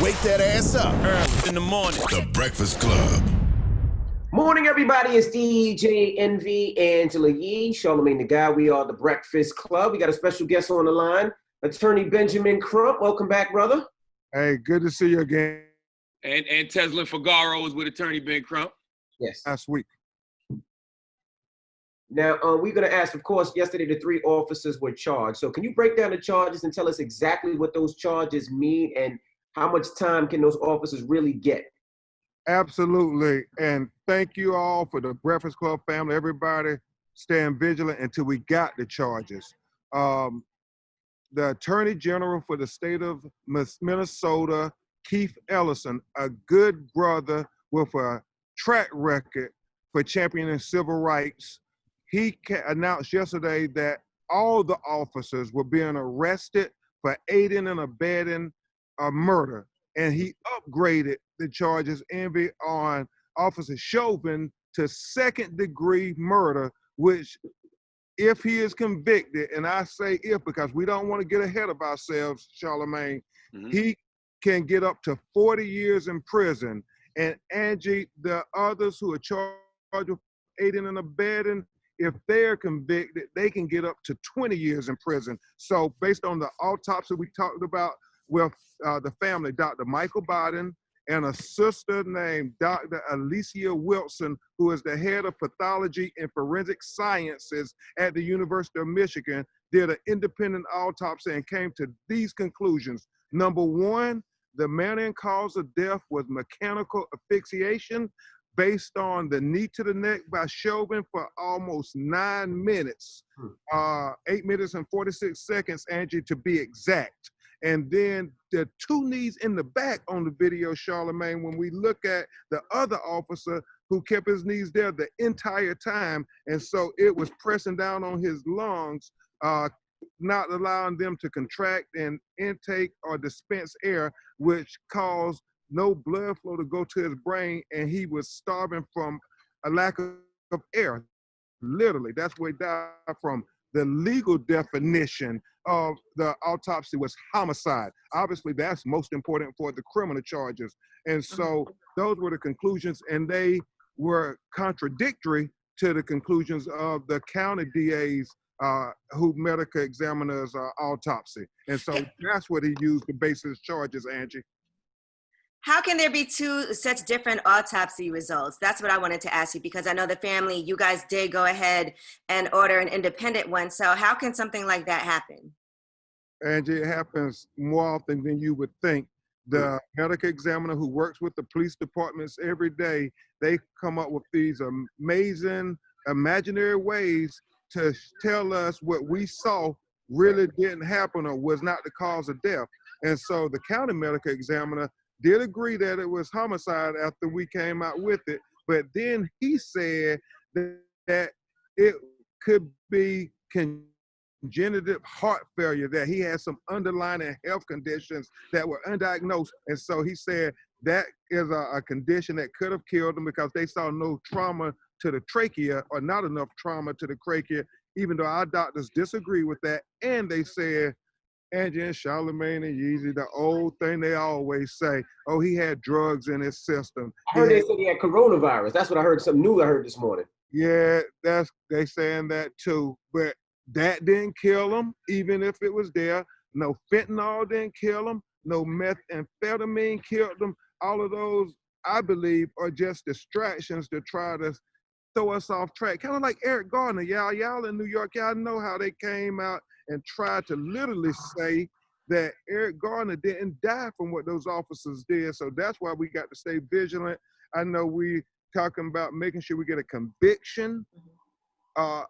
Wake that ass up. Early in the morning. The Breakfast Club. Morning, everybody. It's DJ Envy, Angela Yee, Charlamagne the Guy. We are the Breakfast Club. We got a special guest on the line, Attorney Benjamin Crump. Welcome back, brother. Hey, good to see you again. And Tezlyn Figaro is with Attorney Ben Crump. Yes. Last week. Now, we're going to ask, of course, yesterday the 3 officers were charged. So can you break down the charges and tell us exactly what those charges mean and how much time can those officers really get? Absolutely. And thank you all for the Breakfast Club family. Everybody staying vigilant until we got the charges. The Attorney General for the state of Minnesota, Keith Ellison, a good brother with a track record for championing civil rights, he announced yesterday that all the officers were being arrested for aiding and abetting a murder. And he upgraded the charges, Envy, on Officer Chauvin to second-degree murder, which, if he is convicted, and I say if because we don't want to get ahead of ourselves, Charlamagne, he can get up to 40 years in prison. And Angie, the others who are charged with aiding and abetting, if they're convicted, they can get up to 20 years in prison. So based on the autopsy we talked about with the family, Dr. Michael Biden, and a sister named Dr. Alicia Wilson, who is the head of pathology and forensic sciences at the University of Michigan, did an independent autopsy and came to these conclusions. Number 1, the manner and cause of death was mechanical asphyxiation based on the knee to the neck by Chauvin for almost 9 minutes, 8 minutes and 46 seconds, Angie, to be exact. And then the 2 knees in the back on the video, Charlamagne, when we look at the other officer who kept his knees there the entire time. And so it was pressing down on his lungs, not allowing them to contract and intake or dispense air, which caused no blood flow to go to his brain. And he was starving from a lack of air. Literally, that's where he died from. The legal definition of the autopsy was homicide. Obviously, that's most important for the criminal charges. And so those were the conclusions, and they were contradictory to the conclusions of the county DA's who medical examiner's autopsy. And so that's what he used to base his charges, Angie. How can there be 2 such different autopsy results? That's what I wanted to ask you, because I know the family, you guys did go ahead and order an independent one. So how can something like that happen? Angie, it happens more often than you would think. The medical examiner who works with the police departments every day, they come up with these amazing imaginary ways to tell us what we saw really didn't happen or was not the cause of death. And so the county medical examiner did agree that it was homicide after we came out with it, but then he said that it could be congenital heart failure, that he had some underlying health conditions that were undiagnosed. And so he said that is a condition that could have killed him because they saw no trauma to the trachea or not enough trauma to the trachea, even though our doctors disagree with that. And they said, Angie and Charlamagne and Yeezy, the old thing they always say, oh, he had drugs in his system. I heard they said he had coronavirus. That's what I heard, something new I heard this morning. Yeah, they saying that too. But that didn't kill him, even if it was there. No fentanyl didn't kill him. No methamphetamine killed him. All of those, I believe, are just distractions to try to throw us off track. Kind of like Eric Garner. Y'all in New York, y'all know how they came out and tried to literally say that Eric Garner didn't die from what those officers did. So that's why we got to stay vigilant. I know we talking about making sure we get a conviction for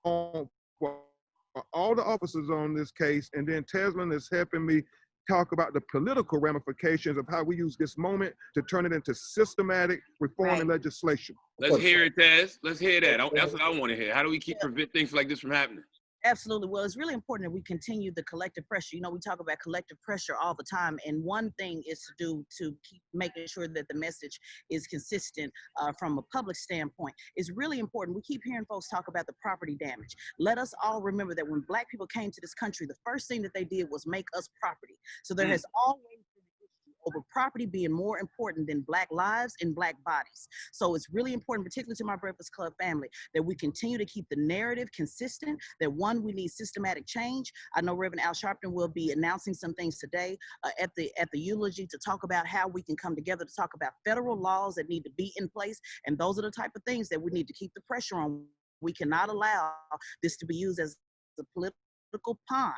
all the officers on this case. And then Tezlyn is helping me talk about the political ramifications of how we use this moment to turn it into systematic reform and legislation. Let's hear it, Tez. Let's hear that. That's what I want to hear. How do we prevent things like this from happening? Absolutely. Well, it's really important that we continue the collective pressure. You know, we talk about collective pressure all the time, and one thing is to keep making sure that the message is consistent from a public standpoint. It's really important. We keep hearing folks talk about the property damage. Let us all remember that when Black people came to this country, the first thing that they did was make us property. So there has always been over property being more important than Black lives and Black bodies. So it's really important, particularly to my Breakfast Club family, that we continue to keep the narrative consistent, that one, we need systematic change. I know Reverend Al Sharpton will be announcing some things today at the eulogy to talk about how we can come together to talk about federal laws that need to be in place. And those are the type of things that we need to keep the pressure on. We cannot allow this to be used as a political pawn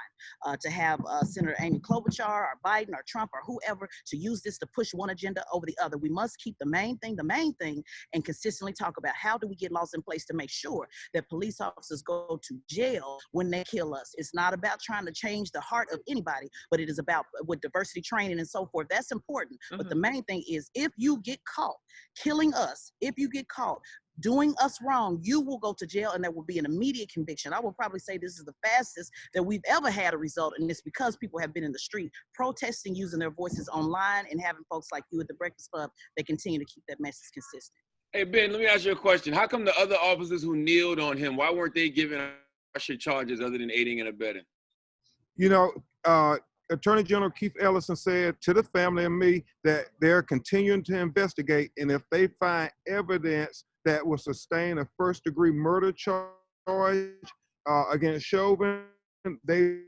to have Senator Amy Klobuchar or Biden or Trump or whoever to use this to push one agenda over the other. We must keep the main thing, and consistently talk about how do we get laws in place to make sure that police officers go to jail when they kill us. It's not about trying to change the heart of anybody, but it is about with diversity training and so forth. That's important. But the main thing is, if you get caught killing us, if you get caught doing us wrong, you will go to jail and there will be an immediate conviction. I will probably say this is the fastest that we've ever had a result, and it's because people have been in the street protesting, using their voices online, and having folks like you at the Breakfast Club that continue to keep that message consistent. Hey, Ben, let me ask you a question. How come the other officers who kneeled on him, why weren't they given harsher charges other than aiding and abetting? You know, Attorney General Keith Ellison said to the family and me that they're continuing to investigate, and if they find evidence that will sustain a first-degree murder charge against Chauvin, they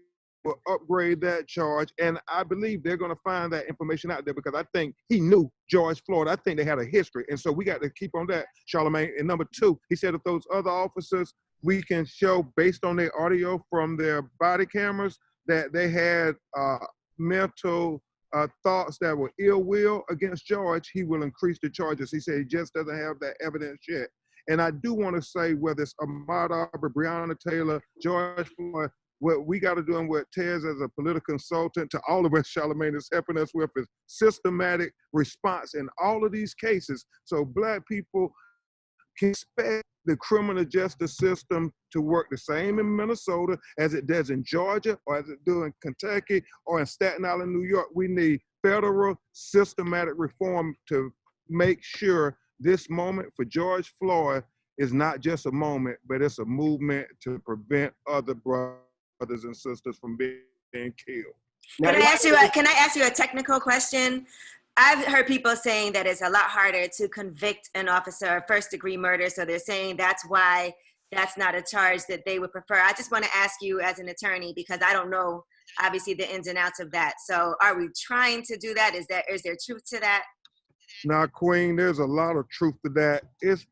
will upgrade that charge. And I believe they're going to find that information out there, because I think he knew George Floyd. I think they had a history. And so we got to keep on that, Charlamagne. And number two, he said if those other officers, we can show based on their audio from their body cameras that they had mental thoughts that were ill will against George, he will increase the charges. He said he just doesn't have that evidence yet. And I do want to say, whether it's Ahmaud Arbery, Breonna Taylor, George Floyd, what we got to do, and what Tez as a political consultant to all of us, Charlamagne, is helping us with, is systematic response in all of these cases, so Black people can expect the criminal justice system to work the same in Minnesota as it does in Georgia, or as it does in Kentucky, or in Staten Island, New York. We need federal systematic reform to make sure this moment for George Floyd is not just a moment, but it's a movement to prevent other brothers and sisters from being killed. Can I ask you a technical question? I've heard people saying that it's a lot harder to convict an officer of first-degree murder, so they're saying that's why that's not a charge that they would prefer. I just want to ask you as an attorney, because I don't know, obviously, the ins and outs of that. So are we trying to do that? Is there truth to that? Now, Queen, there's a lot of truth to that. It's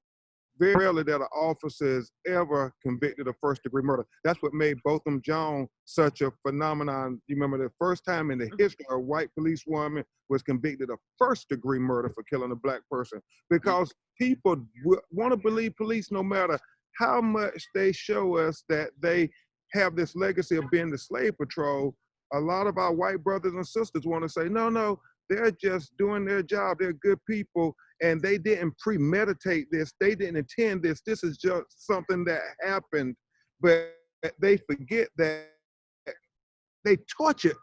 very rarely that an officer is ever convicted of first-degree murder. That's what made Botham Jean such a phenomenon. You remember the first time in the history a white policewoman was convicted of first-degree murder for killing a Black person, because people want to believe police no matter how much they show us that they have this legacy of being the slave patrol. A lot of our white brothers and sisters want to say, no, they're just doing their job. They're good people, and they didn't premeditate this. They didn't intend this. This is just something that happened. But they forget that they tortured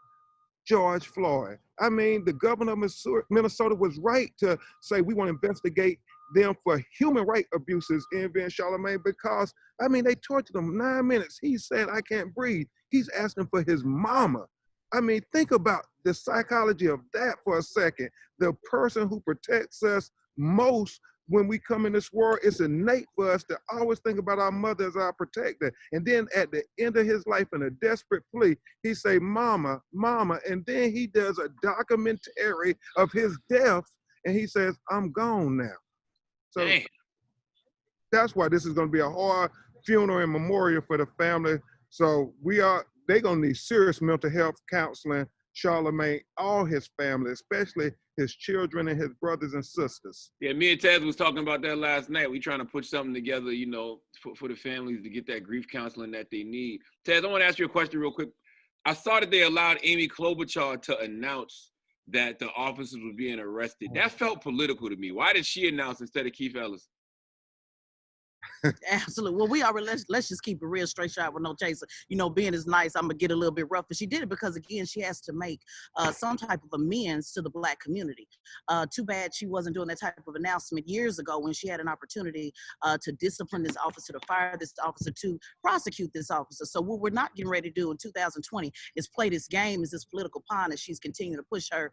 George Floyd. I mean, the governor of Minnesota was right to say we want to investigate them for human rights abuses in Charlamagne, because, I mean, they tortured him 9 minutes. He said, I can't breathe. He's asking for his mama. I mean, think about the psychology of that for a second. The person who protects us most when we come in this world, it's innate for us to always think about our mother as our protector. And then at the end of his life, in a desperate plea, he say, mama, mama. And then he does a documentary of his death, and he says, I'm gone now. So that's why this is going to be a hard funeral and memorial for the family. So they're going to need serious mental health counseling, Charlamagne, all his family, especially his children and his brothers and sisters. Yeah, me and Tez was talking about that last night. We trying to put something together, you know, for the families to get that grief counseling that they need. Tez, I want to ask you a question real quick. I saw that they allowed Amy Klobuchar to announce that the officers were being arrested. That felt political to me. Why did she announce instead of Keith Ellis? Absolutely. Well, we already let's just keep it real, straight shot with no chaser. You know, being as nice, I'm gonna get a little bit rough, but she did it because again, she has to make some type of amends to the Black community. Too bad she wasn't doing that type of announcement years ago when she had an opportunity to discipline this officer, to fire this officer, to prosecute this officer. So what we're not getting ready to do in 2020 is play this game as this political pawn as she's continuing to push her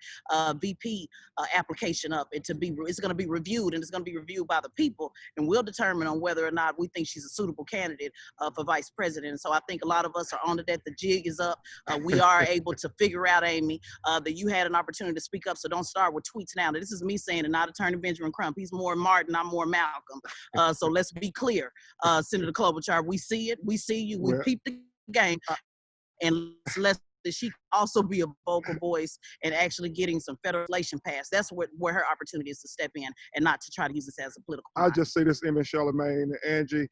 VP application up, and it's going to be reviewed, and it's going to be reviewed by the people, and we'll determine on whether or not we think she's a suitable candidate for vice president. And so I think a lot of us are on to that. The jig is up. We are able to figure out, Amy, that you had an opportunity to speak up. So don't start with tweets now. This is me saying, and not Attorney Benjamin Crump. He's more Martin. I'm more Malcolm. So let's be clear, Senator Klobuchar. We see it. We see you. We peep the game, and let's that she also be a vocal voice and actually getting some federal legislation passed. That's where her opportunity is to step in and not to try to use this as a political. I'll just say this, Amy, Charlamagne, and Angie.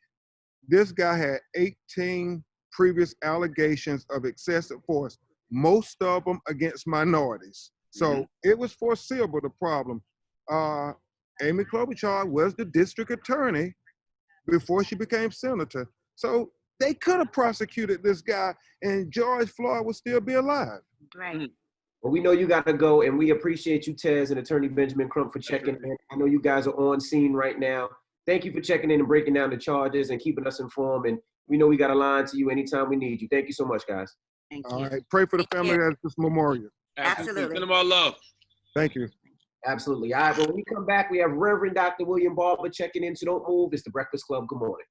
This guy had 18 previous allegations of excessive force, most of them against minorities. So it was foreseeable, the problem. Amy Klobuchar was the district attorney before she became senator. So they could have prosecuted this guy and George Floyd would still be alive. Right. Well, we know you got to go, and we appreciate you, Tez and Attorney Benjamin Crump, for checking in. I know you guys are on scene right now. Thank you for checking in and breaking down the charges and keeping us informed. And we know we got a line to you anytime we need you. Thank you so much, guys. Thank you. All right. Pray for the family at this memorial. Absolutely. Send them all love. Thank you. Absolutely. All right, when we come back, we have Reverend Dr. William Barber checking in, so don't move. It's the Breakfast Club. Good morning.